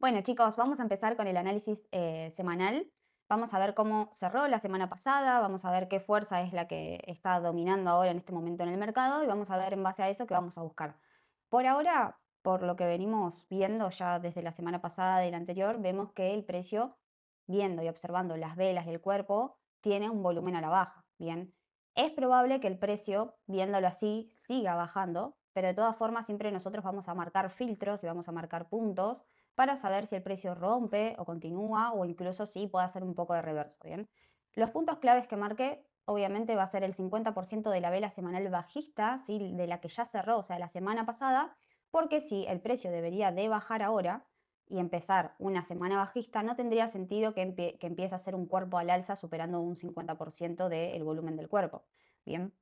Bueno, chicos, vamos a empezar con el análisis semanal. Vamos a ver cómo cerró la semana pasada, vamos a ver qué fuerza es la que está dominando ahora en este momento en el mercado y vamos a ver en base a eso qué vamos a buscar. Por ahora, por lo que venimos viendo ya desde la semana pasada y la anterior, vemos que el precio, viendo y observando las velas y el cuerpo, tiene un volumen a la baja. Bien, es probable que el precio, viéndolo así, siga bajando, pero de todas formas siempre nosotros vamos a marcar filtros y vamos a marcar puntos para saber si el precio rompe o continúa o incluso si puede hacer un poco de reverso, ¿bien? Los puntos claves que marqué, obviamente, va a ser el 50% de la vela semanal bajista, ¿sí? De la que ya cerró, o sea, la semana pasada, porque si el precio debería de bajar ahora y empezar una semana bajista, no tendría sentido que empiece a hacer un cuerpo al alza superando un 50% del volumen del cuerpo, ¿bien?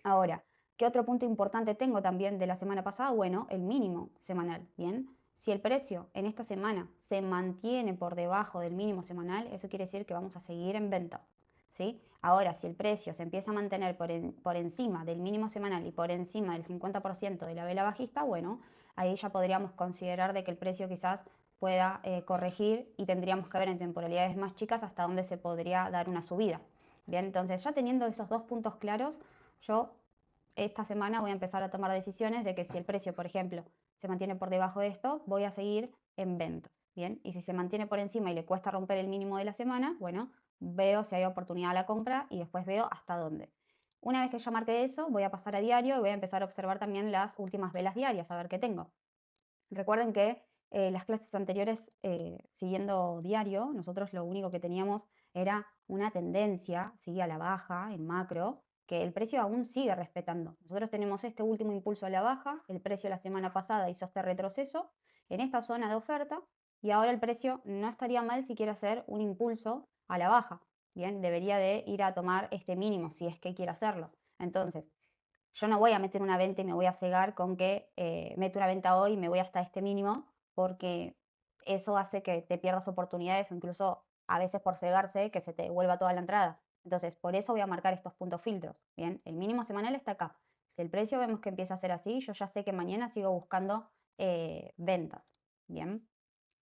Ahora, ¿qué otro punto importante tengo también de la semana pasada? Bueno, el mínimo semanal, ¿bien? Si el precio en esta semana se mantiene por debajo del mínimo semanal, eso quiere decir que vamos a seguir en ventas, ¿sí? Ahora, si el precio se empieza a mantener por encima del mínimo semanal y por encima del 50% de la vela bajista, bueno, ahí ya podríamos considerar de que el precio quizás pueda corregir y tendríamos que ver en temporalidades más chicas hasta dónde se podría dar una subida. Bien, entonces ya teniendo esos dos puntos claros, yo esta semana voy a empezar a tomar decisiones de que si el precio, por ejemplo, se mantiene por debajo de esto, voy a seguir en ventas, ¿bien? Y si se mantiene por encima y le cuesta romper el mínimo de la semana, bueno, veo si hay oportunidad a la compra y después veo hasta dónde. Una vez que ya marqué eso, voy a pasar a diario y voy a empezar a observar también las últimas velas diarias, a ver qué tengo. Recuerden que las clases anteriores, siguiendo diario, nosotros lo único que teníamos era una tendencia, ¿sí? A la baja en macro, que el precio aún sigue respetando. Nosotros tenemos este último impulso a la baja, el precio la semana pasada hizo este retroceso en esta zona de oferta y ahora el precio no estaría mal si quiere hacer un impulso a la baja. Bien, debería de ir a tomar este mínimo si es que quiere hacerlo. Entonces, yo no voy a meter una venta y me voy a cegar con que meto una venta hoy y me voy hasta este mínimo, porque eso hace que te pierdas oportunidades o incluso a veces por cegarse que se te vuelva toda la entrada. Entonces, por eso voy a marcar estos puntos filtros. Bien, el mínimo semanal está acá. Si el precio vemos que empieza a ser así, yo ya sé que mañana sigo buscando ventas. Bien,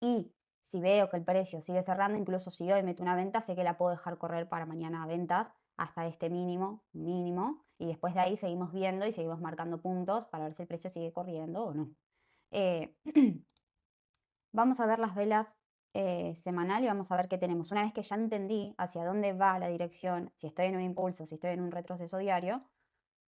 y si veo que el precio sigue cerrando, incluso si hoy meto una venta, sé que la puedo dejar correr para mañana a ventas hasta este mínimo, y después de ahí seguimos viendo y seguimos marcando puntos para ver si el precio sigue corriendo o no. Eh, Vamos a ver las velas semanal y vamos a ver qué tenemos. Una vez que ya entendí hacia dónde va la dirección, si estoy en un impulso, si estoy en un retroceso diario,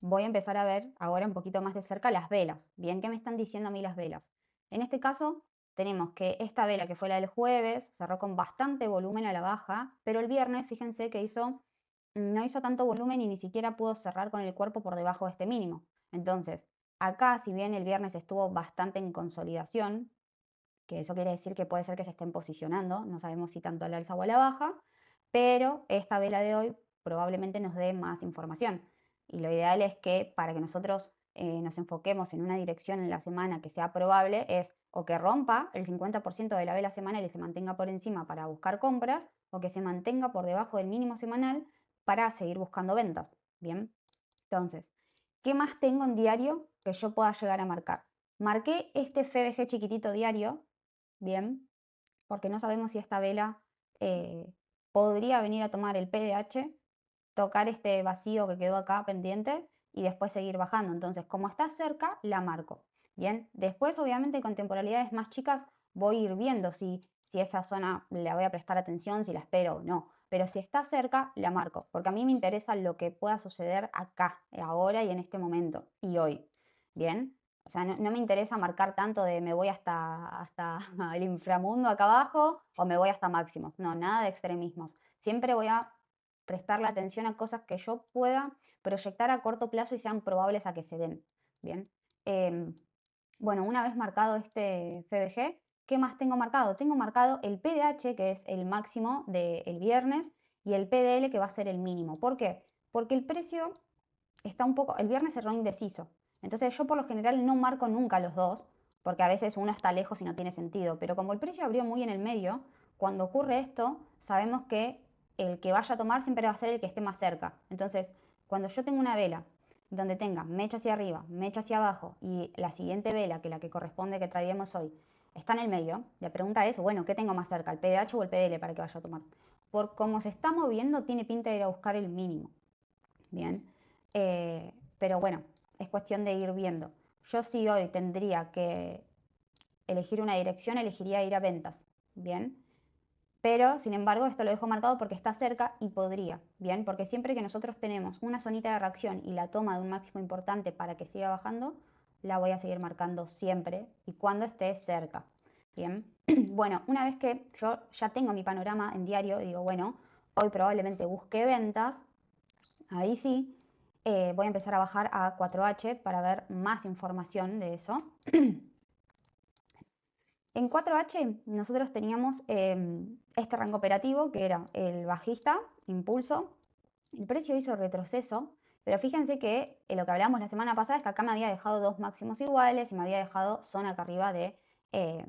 voy a empezar a ver ahora un poquito más de cerca las velas. Bien, ¿qué me están diciendo a mí las velas? En este caso, tenemos que esta vela que fue la del jueves cerró con bastante volumen a la baja, pero el viernes, fíjense que no hizo tanto volumen y ni siquiera pudo cerrar con el cuerpo por debajo de este mínimo. Entonces, acá, si bien el viernes estuvo bastante en consolidación, que eso quiere decir que puede ser que se estén posicionando, no sabemos si tanto a la alza o a la baja, pero esta vela de hoy probablemente nos dé más información. Y lo ideal es que para que nosotros nos enfoquemos en una dirección en la semana que sea probable es o que rompa el 50% de la vela semanal y se mantenga por encima para buscar compras, o que se mantenga por debajo del mínimo semanal para seguir buscando ventas. Bien, entonces, ¿qué más tengo en diario que yo pueda llegar a marcar? Marqué este FBG chiquitito diario, bien, porque no sabemos si esta vela eh, podría venir a tomar el PDH, tocar este vacío que quedó acá pendiente y después seguir bajando. Entonces, como está cerca, la marco. Bien, después obviamente con temporalidades más chicas voy a ir viendo si esa zona le voy a prestar atención, si la espero o no. Pero si está cerca, la marco, porque a mí me interesa lo que pueda suceder acá, ahora y en este momento y hoy. Bien, o sea, no me interesa marcar tanto de me voy hasta el inframundo acá abajo o me voy hasta máximos. No, nada de extremismos. Siempre voy a prestarle atención a cosas que yo pueda proyectar a corto plazo y sean probables a que se den. Bien. Em, bueno, una vez marcado este FBG, ¿qué más tengo marcado? Tengo marcado el PDH, que es el máximo del viernes, y el PDL, que va a ser el mínimo. ¿Por qué? Porque el precio está un poco, el viernes cerró indeciso. Entonces yo por lo general no marco nunca los dos, porque a veces uno está lejos y no tiene sentido. Pero como el precio abrió muy en el medio, cuando ocurre esto, sabemos que el que vaya a tomar siempre va a ser el que esté más cerca. Entonces, cuando yo tengo una vela donde tenga mecha hacia arriba, mecha hacia abajo y la siguiente vela, que la que corresponde que traíamos hoy, está en el medio. La pregunta es, bueno, ¿qué tengo más cerca, el PDH o el PDL para que vaya a tomar? Por cómo se está moviendo, tiene pinta de ir a buscar el mínimo. Bien, pero bueno, es cuestión de ir viendo. Yo si hoy tendría que elegir una dirección, elegiría ir a ventas. Bien, pero sin embargo esto lo dejo marcado porque está cerca y podría. Bien, porque siempre que nosotros tenemos una zonita de reacción y la toma de un máximo importante para que siga bajando, la voy a seguir marcando siempre y cuando esté cerca. Bien, bueno, una vez que yo ya tengo mi panorama en diario, digo, bueno, hoy probablemente busque ventas, ahí sí, voy a empezar a bajar a 4H para ver más información de eso. En 4H nosotros teníamos este rango operativo que era el bajista, impulso. El precio hizo retroceso, pero fíjense que lo que hablamos la semana pasada es que acá me había dejado dos máximos iguales y me había dejado zona acá arriba eh,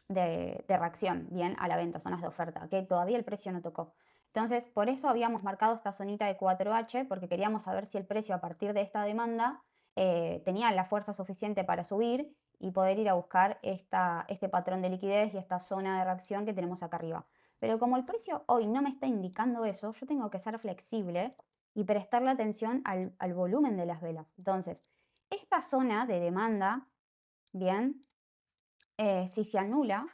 de reacción, bien, a la venta, zonas de oferta, que todavía el precio no tocó. Entonces, por eso habíamos marcado esta zonita de 4H, porque queríamos saber si el precio a partir de esta demanda tenía la fuerza suficiente para subir y poder ir a buscar este patrón de liquidez y esta zona de reacción que tenemos acá arriba. Pero como el precio hoy no me está indicando eso, yo tengo que ser flexible y prestarle atención al volumen de las velas. Entonces, esta zona de demanda, bien, si se anula,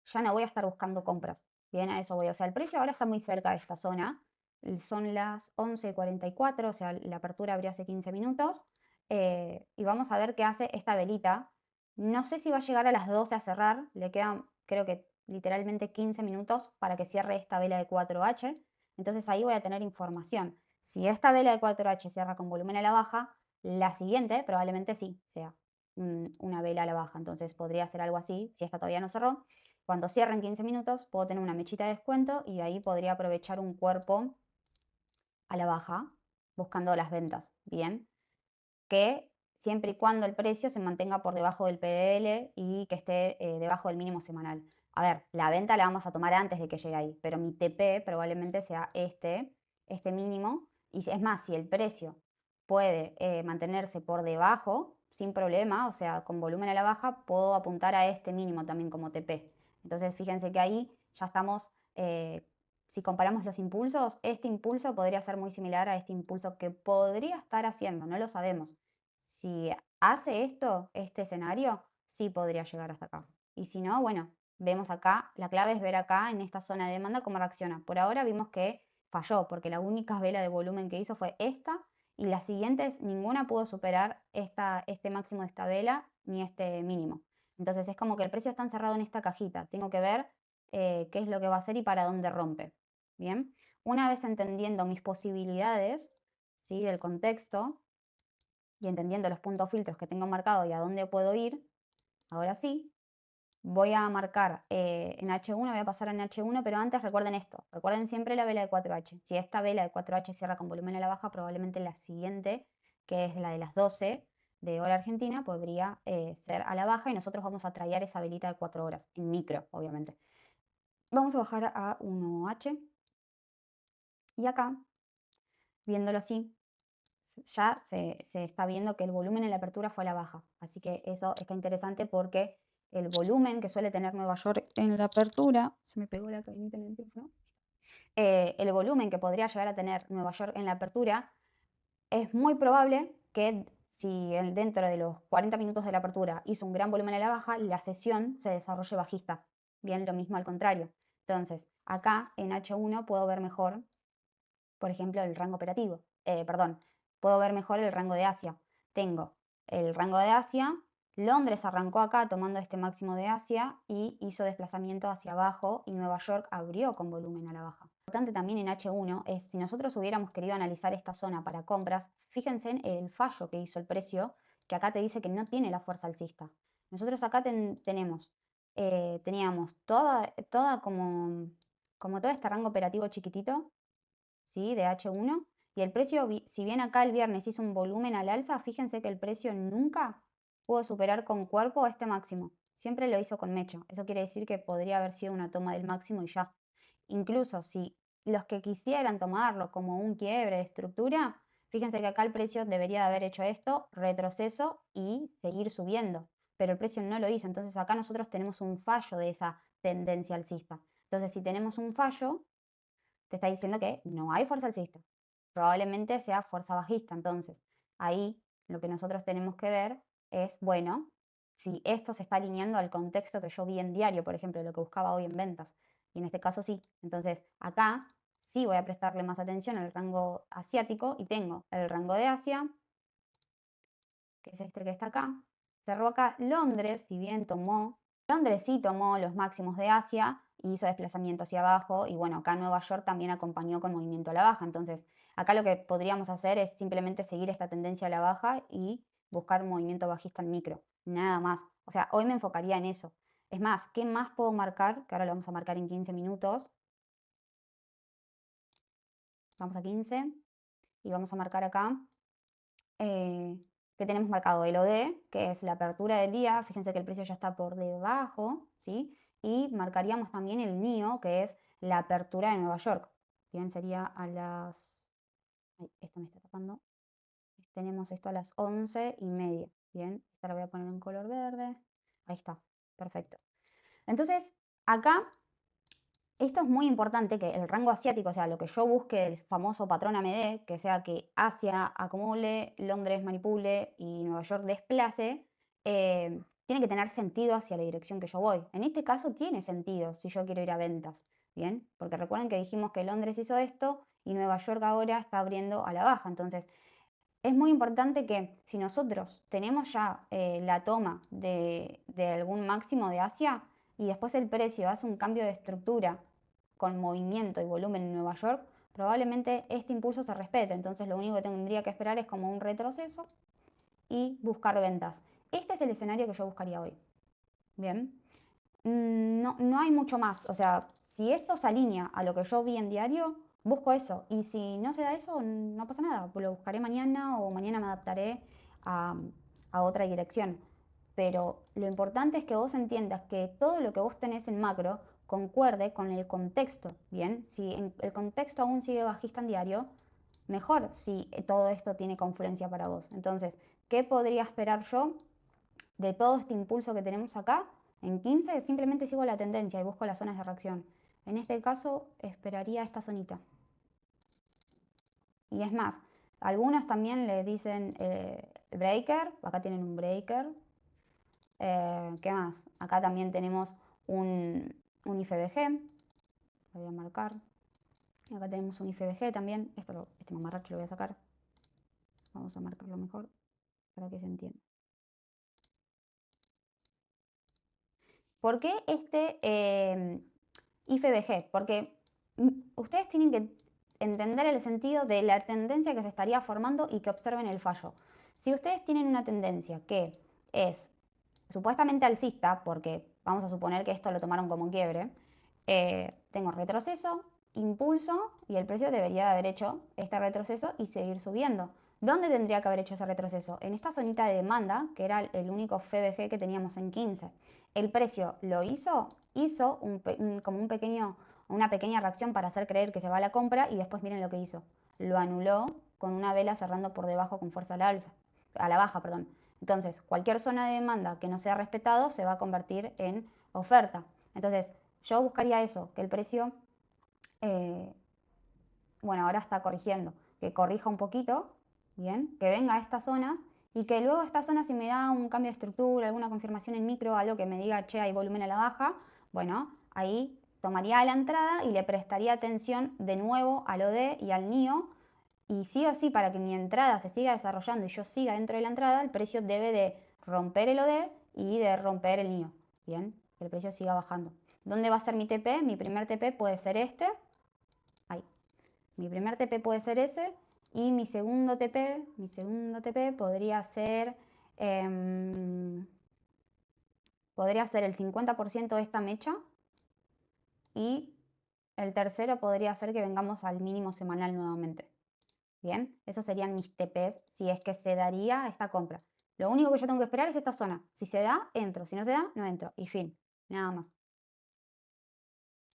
ya no voy a estar buscando compras. Bien, a eso voy. O sea, el precio ahora está muy cerca de esta zona. Son las 11:44, o sea, la apertura abrió hace 15 minutos. Y vamos a ver qué hace esta velita. No sé si va a llegar a las 12 a cerrar. Le quedan, creo que literalmente 15 minutos para que cierre esta vela de 4H. Entonces ahí voy a tener información. Si esta vela de 4H cierra con volumen a la baja, la siguiente probablemente sí sea una vela a la baja. Entonces podría ser algo así si esta todavía no cerró. Cuando cierren 15 minutos, puedo tener una mechita de descuento y de ahí podría aprovechar un cuerpo a la baja, buscando las ventas. Bien, que siempre y cuando el precio se mantenga por debajo del PDL y que esté debajo del mínimo semanal. A ver, la venta la vamos a tomar antes de que llegue ahí, pero mi TP probablemente sea este mínimo. Y es más, si el precio puede mantenerse por debajo, sin problema, o sea, con volumen a la baja, puedo apuntar a este mínimo también como TP. Entonces, fíjense que ahí ya estamos, si comparamos los impulsos, este impulso podría ser muy similar a este impulso que podría estar haciendo, no lo sabemos. Si hace esto, este escenario, sí podría llegar hasta acá. Y si no, bueno, vemos acá, la clave es ver acá en esta zona de demanda cómo reacciona. Por ahora vimos que falló, porque la única vela de volumen que hizo fue esta, y las siguientes ninguna pudo superar este máximo de esta vela ni este mínimo. Entonces es como que el precio está encerrado en esta cajita. Tengo que ver qué es lo que va a hacer y para dónde rompe. Bien, una vez entendiendo mis posibilidades, ¿sí? Del contexto y entendiendo los puntos filtros que tengo marcado y a dónde puedo ir, ahora sí, voy a marcar en H1, voy a pasar en H1, pero antes recuerden esto, recuerden siempre la vela de 4H. Si esta vela de 4H cierra con volumen a la baja, probablemente la siguiente, que es la de las 12 de hora argentina, podría ser a la baja y nosotros vamos a traer esa velita de 4 horas, en micro, obviamente. Vamos a bajar a 1H y acá, viéndolo así, ya se está viendo que el volumen en la apertura fue a la baja. Así que eso está interesante porque el volumen que suele tener Nueva York en la apertura, se me pegó la cadenita en el teléfono, el volumen que podría llegar a tener Nueva York en la apertura, es muy probable que si dentro de los 40 minutos de la apertura hizo un gran volumen a la baja, la sesión se desarrolle bajista. Bien, lo mismo al contrario. Entonces, acá en H1 puedo ver mejor, por ejemplo, el rango operativo. Perdón, puedo ver mejor el rango de Asia. Tengo el rango de Asia, Londres arrancó acá tomando este máximo de Asia y hizo desplazamiento hacia abajo y Nueva York abrió con volumen a la baja. Lo importante también en H1 es si nosotros hubiéramos querido analizar esta zona para compras, fíjense en el fallo que hizo el precio, que acá te dice que no tiene la fuerza alcista. Nosotros acá teníamos toda como todo este rango operativo chiquitito, ¿sí? De H1. Y el precio, si bien acá el viernes hizo un volumen al alza, fíjense que el precio nunca pudo superar con cuerpo este máximo. Siempre lo hizo con mecho. Eso quiere decir que podría haber sido una toma del máximo y ya. Incluso si los que quisieran tomarlo como un quiebre de estructura, fíjense que acá el precio debería de haber hecho esto, retroceso y seguir subiendo. pero el precio no lo hizo. Entonces acá nosotros tenemos un fallo de esa tendencia alcista. Entonces si tenemos un fallo, te está diciendo que no hay fuerza alcista. Probablemente sea fuerza bajista. Entonces ahí lo que nosotros tenemos que ver es, bueno, si esto se está alineando al contexto que yo vi en diario, por ejemplo, lo que buscaba hoy en ventas. Y en este caso sí. Entonces acá sí voy a prestarle más atención al rango asiático y tengo el rango de Asia, que es este que está acá. Cerró acá Londres, si bien Londres sí tomó los máximos de Asia y hizo desplazamiento hacia abajo y bueno, acá Nueva York también acompañó con movimiento a la baja. Entonces, acá lo que podríamos hacer es simplemente seguir esta tendencia a la baja y buscar un movimiento bajista en micro, nada más. O sea, hoy me enfocaría en eso. Es más, ¿qué más puedo marcar? Que ahora lo vamos a marcar en 15 minutos. Vamos a 15 y vamos a marcar acá que tenemos marcado el OD, que es la apertura del día. Fíjense que el precio ya está por debajo, ¿sí? Y marcaríamos también el NIO, que es la apertura de Nueva York. Bien, sería a las... Ay, esto me está tapando. Tenemos esto a las 11:30. Bien, esta la voy a poner en color verde. Ahí está, perfecto. Entonces, acá esto es muy importante, que el rango asiático, o sea, lo que yo busque, el famoso patrón AMD, que sea que Asia acumule, Londres manipule y Nueva York desplace, tiene que tener sentido hacia la dirección que yo voy. En este caso tiene sentido si yo quiero ir a ventas, ¿bien? Porque recuerden que dijimos que Londres hizo esto y Nueva York ahora está abriendo a la baja. Entonces, es muy importante que si nosotros tenemos ya la toma de algún máximo de Asia y después el precio hace un cambio de estructura con movimiento y volumen en Nueva York, probablemente este impulso se respete. Entonces lo único que tendría que esperar es como un retroceso y buscar ventas. Este es el escenario que yo buscaría hoy. Bien. No, no hay mucho más. O sea, si esto se alinea a lo que yo vi en diario, busco eso. Y si no se da eso, no pasa nada. Lo buscaré mañana o mañana me adaptaré a, a otra dirección. Pero lo importante es que vos entiendas que todo lo que vos tenés en macro concuerde con el contexto. Bien, si el contexto aún sigue bajista en diario, mejor si todo esto tiene confluencia para vos. Entonces, ¿qué podría esperar yo de todo este impulso que tenemos acá? En 15 simplemente sigo la tendencia y busco las zonas de reacción. En este caso esperaría esta zonita. Y es más, algunos también le dicen breaker, acá tienen un breaker. ¿Qué más? Acá también tenemos un IFBG, lo voy a marcar. Acá tenemos un IFBG también, este mamarracho lo voy a sacar. Vamos a marcarlo mejor para que se entienda. ¿Por qué este IFBG? Porque ustedes tienen que entender el sentido de la tendencia que se estaría formando y que observen el fallo. Si ustedes tienen una tendencia que es supuestamente alcista, porque vamos a suponer que esto lo tomaron como quiebre, tengo retroceso, impulso y el precio debería de haber hecho este retroceso y seguir subiendo. ¿Dónde tendría que haber hecho ese retroceso? En esta zonita de demanda, que era el único FBG que teníamos en 15. El precio lo hizo como una pequeña reacción para hacer creer que se va a la compra y después miren lo que hizo. Lo anuló con una vela cerrando por debajo con fuerza a la alza, a la baja, perdón. Entonces, cualquier zona de demanda que no sea respetado se va a convertir en oferta. Entonces, yo buscaría eso, que el precio, eh, bueno, ahora está corrigiendo, que corrija un poquito, bien, que venga a estas zonas y que luego esta zona, si me da un cambio de estructura, alguna confirmación en micro, algo que me diga, che, hay volumen a la baja, bueno, ahí tomaría la entrada y le prestaría atención de nuevo al OD y al NIO. Y sí o sí, para que mi entrada se siga desarrollando y yo siga dentro de la entrada, el precio debe de romper el OD y de romper el NIO. Bien, que el precio siga bajando. ¿Dónde va a ser mi TP? Mi primer TP puede ser este. Ahí. Mi primer TP puede ser ese. Y mi segundo TP podría ser el 50% de esta mecha. Y el tercero podría ser que vengamos al mínimo semanal nuevamente. Bien, esos serían mis TPs si es que se daría esta compra. Lo único que yo tengo que esperar es esta zona. Si se da, entro. Si no se da, no entro. Y fin, nada más.